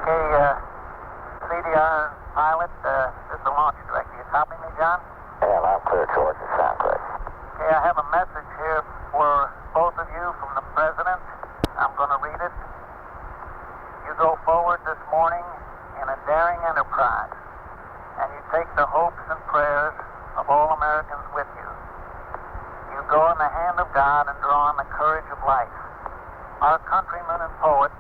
Okay, CDR pilot, this is the launch director. You copy me, John? Yeah, I'm clear, George. It sounds great. Okay, I have a message here for both of you from the President. I'm going to read it. You go forward this morning in a daring enterprise, and you take the hopes and prayers of all Americans with you. You go in the hand of God and draw on the courage of life. Our countryman and poet,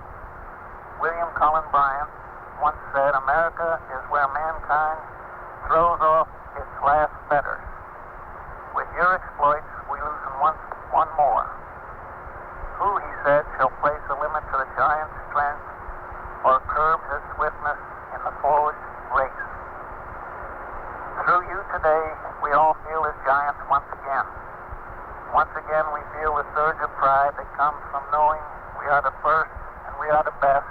William Cullen Bryant, once said, America is where mankind throws off its last fetters. With your exploits, we loosen one more. Who, he said, shall place a limit to the giant's strength or curb his swiftness in the forward race? Through you today, we all feel as giants once again. Once again, we feel the surge of pride that comes from knowing we are the first and we are the best,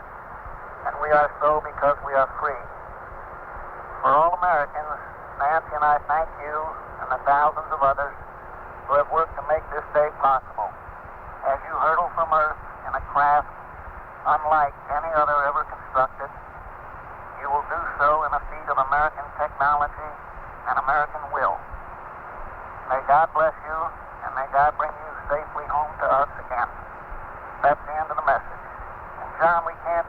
and we are so because we are free. For all Americans, Nancy and I thank you and the thousands of others who have worked to make this day possible. As you hurtle from Earth in a craft unlike any other ever constructed, you will do so in a feat of American technology and American will. May God bless you, and may God bring you safely home to us again. That's the end of the message. And John, we can't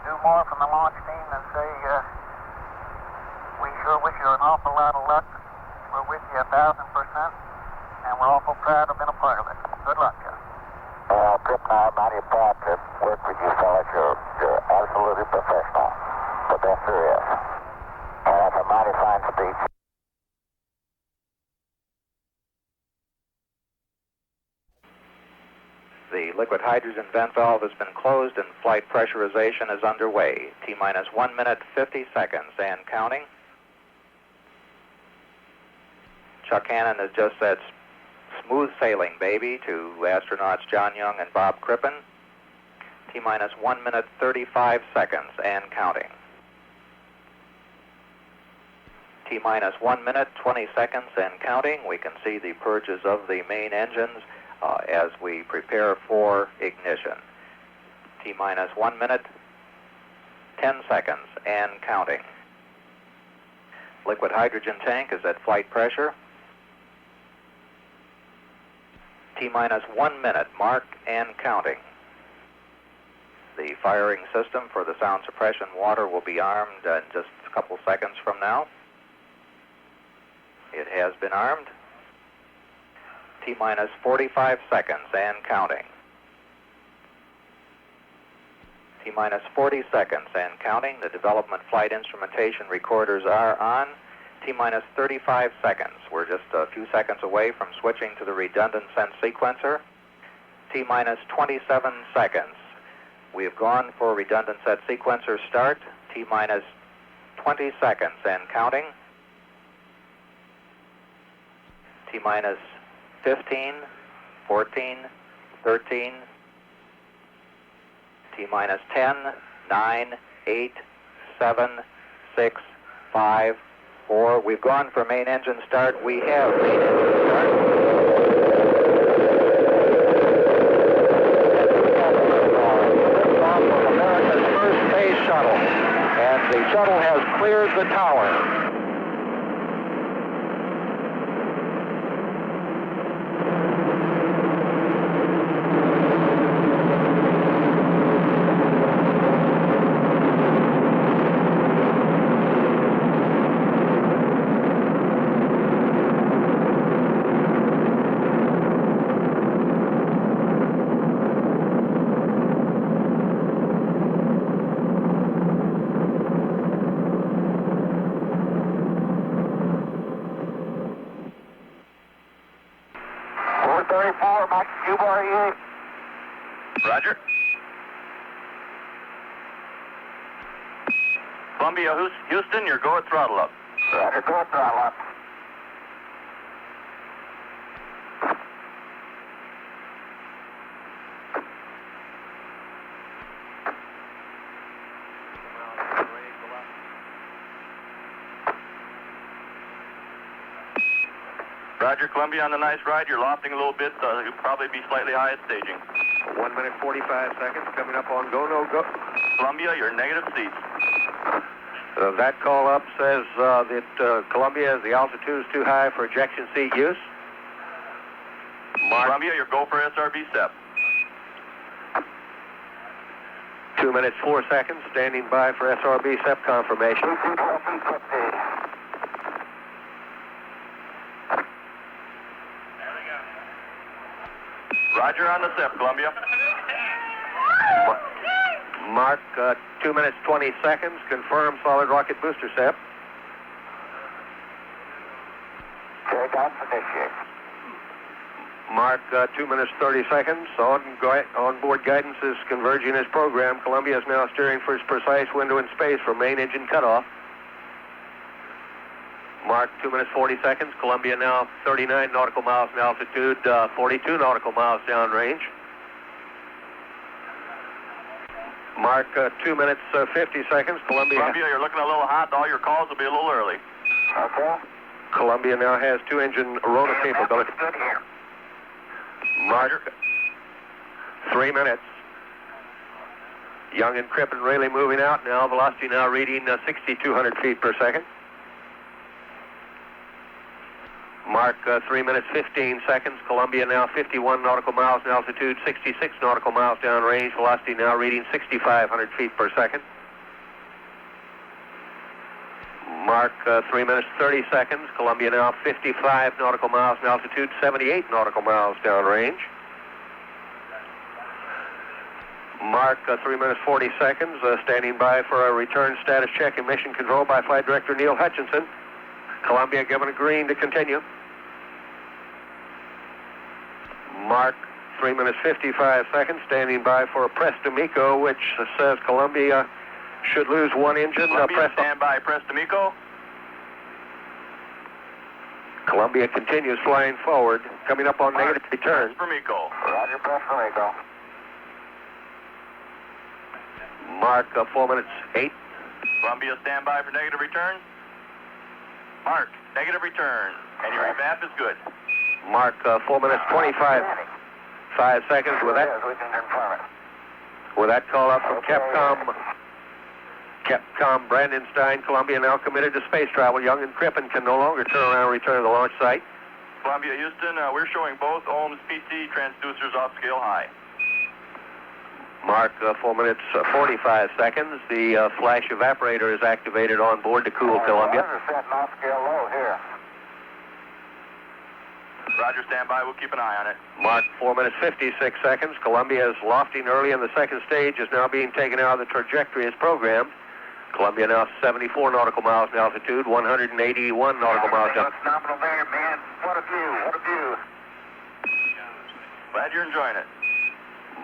do more from the launch team than say we sure wish you an awful lot of luck. We're with you 1,000%, and we're awful proud to have been a part of it. Good luck, John. Well, Trip and I are mighty proud to work with you fellas. You're absolutely professional. The best there is. And that's a mighty fine speech. The liquid hydrogen vent valve has been closed and flight pressurization is underway. T-minus 1 minute, 50 seconds and counting. Chuck Hannon has just said smooth sailing, baby, to astronauts John Young and Bob Crippen. T-minus 1 minute, 35 seconds and counting. T-minus 1 minute, 20 seconds and counting. We can see the purges of the main engines as we prepare for ignition. T-minus 1 minute, 10 seconds and counting. Liquid hydrogen tank is at flight pressure. T-minus 1 minute, mark and counting. The firing system for the sound suppression water will be armed in just a couple seconds from now. It has been armed. T-minus 45 seconds and counting. T-minus 40 seconds and counting. The development flight instrumentation recorders are on. T-minus 35 seconds. We're just a few seconds away from switching to the redundant sense sequencer. T-minus 27 seconds. We have gone for redundant set sequencer start. T-minus 20 seconds and counting. T-minus 15, 14, 13, T-minus 10, 9, 8, 7, 6, 5, 4. We've gone for main engine start. We have main engine start. Liftoff of America's first space shuttle. And the shuttle has cleared the tower. Roger. Columbia, Houston, you're go at throttle up. Roger, go at throttle up. Roger, Columbia, on the nice ride. You're lofting a little bit. You'll probably be slightly high at staging. 1 minute 45 seconds. Coming up on go, no go. Columbia, your negative seats. That call up says that Columbia, the altitude is too high for ejection seat use. Mark. Columbia, your go for SRB SEP. 2 minutes 4 seconds. Standing by for SRB SEP confirmation. Roger on the SEP, Columbia. Mark, 2 minutes 20 seconds. Confirm solid rocket booster SEP. Takeoff initiate. Mark, 2 minutes 30 seconds. On-board guidance is converging as programmed. Columbia is now steering for its precise window in space for main engine cutoff. Mark, 2 minutes 40 seconds. Columbia now 39 nautical miles in altitude, 42 nautical miles downrange. Mark, 2 minutes 50 seconds. Columbia, you're looking a little hot. All your calls will be a little early. Okay. Columbia now has 2-engine rotor capability. Good here. Mark, 3 minutes. Young and Crippen really moving out now. Velocity now reading 6,200 feet per second. Mark, 3 minutes 15 seconds. Columbia now 51 nautical miles in altitude, 66 nautical miles downrange. Velocity now reading 6,500 feet per second. Mark, 3 minutes 30 seconds. Columbia now 55 nautical miles in altitude, 78 nautical miles downrange. Mark, 3 minutes 40 seconds. Standing by for a return status check and mission control by Flight Director Neil Hutchinson. Columbia given a green to continue. Mark, 3 minutes 55 seconds. Standing by for a press to MECO, which says Columbia should lose one engine. Columbia, stand by. Press to MECO. Columbia continues flying forward, coming up on negative return. Press for MECO. Roger, press for MECO. Mark, 4 minutes 8. Columbia, stand by for negative return. Mark, negative return. And your map is good. Mark, 4 minutes 25. 5 seconds with that. Yes, we can confirm it. With that call up from Capcom Brandon Stein, Columbia now committed to space travel. Young and Crippen can no longer turn around and return to the launch site. Columbia, Houston, we're showing both ohms PT transducers off scale high. Mark, 4 minutes 45 seconds. The flash evaporator is activated on board to cool Columbia. We're setting off scale low here. Roger, stand by. We'll keep an eye on it. Mark, 4 minutes 56 seconds. Columbia is lofting early in the second stage, is now being taken out of the trajectory as programmed. Columbia now 74 nautical miles in altitude, 181 nautical miles down. Nominal there, man. What a view, what a view. Glad you're enjoying it.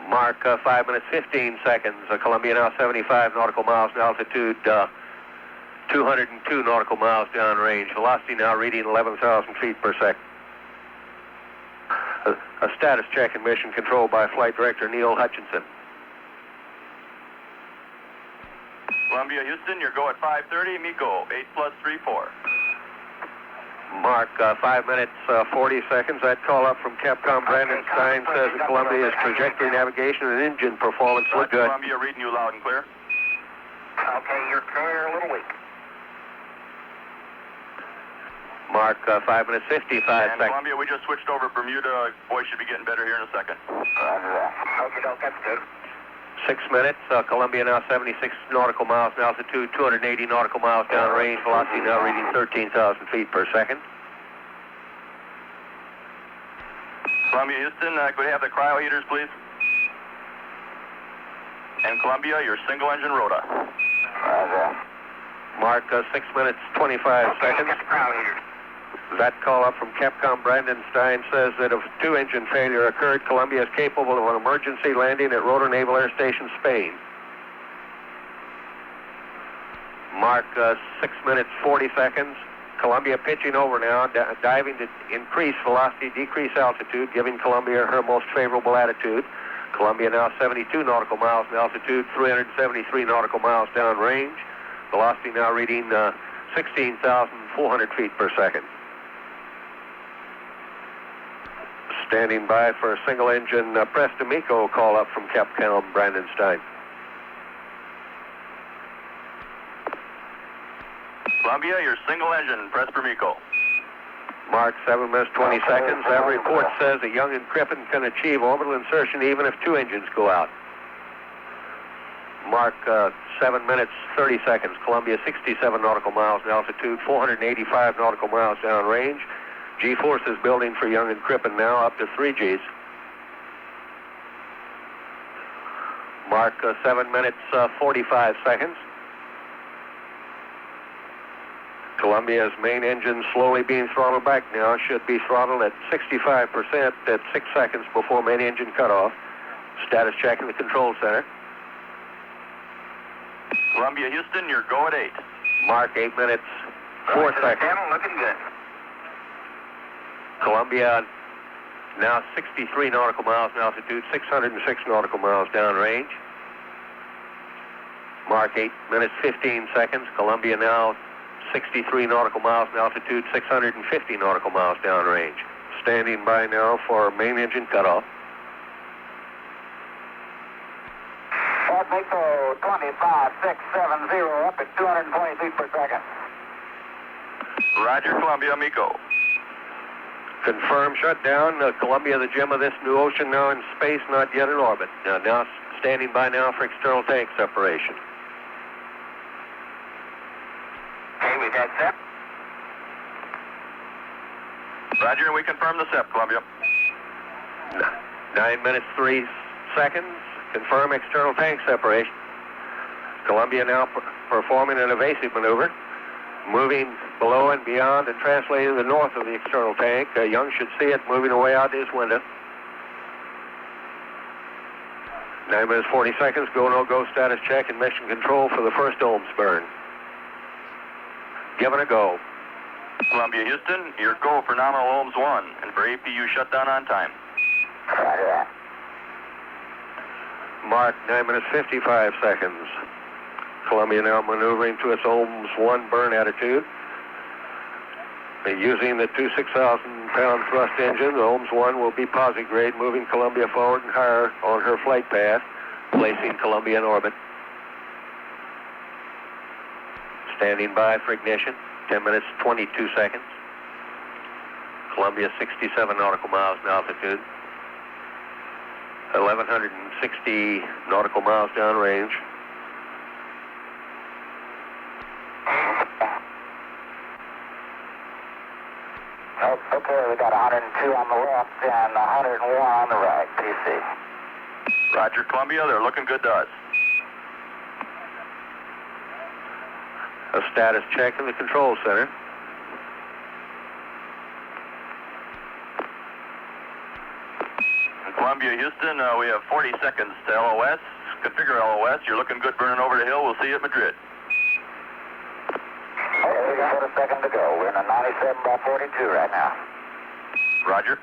Mark, 5 minutes 15 seconds. Columbia now 75 nautical miles in altitude, 202 nautical miles downrange. Velocity now reading 11,000 feet per second. A status check and mission control by Flight Director Neil Hutchinson. Columbia, Houston, your go at 5:30. MECO, 8+34. Mark, 5 minutes 40 seconds. That call up from Capcom Brandon Stein says that Columbia's trajectory, navigation, and engine performance look good. Columbia, reading you loud and clear. Okay, you're clear, a little weak. Mark, 5 minutes 55 And seconds. Columbia, we just switched over Bermuda. Boy, should be getting better here in a second. Roger that. Okay, that's good. 6 minutes. Columbia now 76 nautical miles in altitude, 280 nautical miles downrange. Velocity now reading 13,000 feet per second. Columbia, Houston, could we have the cryo heaters, please? And Columbia, your single engine rota. Roger. Mark, 6 minutes 25 seconds. Get the crowd here. That call up from Capcom Brandon Stein says that if 2-engine failure occurred, Columbia is capable of an emergency landing at Rotor Naval Air Station, Spain. Mark, 6 minutes 40 seconds. Columbia pitching over now, diving to increase velocity, decrease altitude, giving Columbia her most favorable attitude. Columbia now 72 nautical miles in altitude, 373 nautical miles downrange. Velocity now reading 16,400 feet per second. Standing by for a single engine Presto Mico call up from Cap Canaveral, Brandon Stein. Columbia, your single engine, press per MECO. Mark, 7 minutes 20 seconds. That report says that Young and Crippen can achieve orbital insertion even if 2 engines go out. Mark, 7 minutes 30 seconds. Columbia, 67 nautical miles in altitude, 485 nautical miles downrange. G-force is building for Young and Crippen now, up to 3 Gs. Mark, 7 minutes 45 seconds. Columbia's main engine slowly being throttled back now. Should be throttled at 65% at 6 seconds before main engine cutoff. Status check in the control center. Columbia, Houston, your go at 8. Mark, 8 minutes 4 seconds. Looking good. Columbia now 63 nautical miles in altitude, 606 nautical miles downrange. Mark, 8 minutes 15 seconds. Columbia now 63 nautical miles in altitude, 650 nautical miles downrange. Standing by now for main engine cutoff. MECO 25670 up at 220 feet per second. Roger, Columbia, MECO. Confirm shutdown. Columbia, the gem of this new ocean, now in space, not yet in orbit. Now standing by now for external tank separation. Okay, we got SEP. Roger, and we confirm the SEP, Columbia. 9 minutes 3 seconds. Confirm external tank separation. Columbia now performing an evasive maneuver, moving below and beyond and translating to the north of the external tank. Young should see it moving away out his window. 9 minutes 40 seconds. Go, no go status check and mission control for the first ohms burn. Given a go. Columbia, Houston, your go for nominal ohms 1 and for APU shutdown on time. Roger that. Mark, 9 minutes 55 seconds. Columbia now maneuvering to its ohms 1 burn attitude. Using the two 6,000-pound thrust engine, the ohms 1 will be posigrade, moving Columbia forward and higher on her flight path, placing Columbia in orbit. Standing by for ignition, 10 minutes 22 seconds. Columbia 67 nautical miles in altitude, 1,160 nautical miles downrange. Okay, we got 102 on the left and 101 on the right, PC. Roger, Columbia, they're looking good to us. A status check in the control center. Columbia, Houston, we have 40 seconds to LOS. Configure LOS. You're looking good burning over the hill. We'll see you at Madrid. Okay, we got a second to go. We're in a 97 by 42 right now. Roger.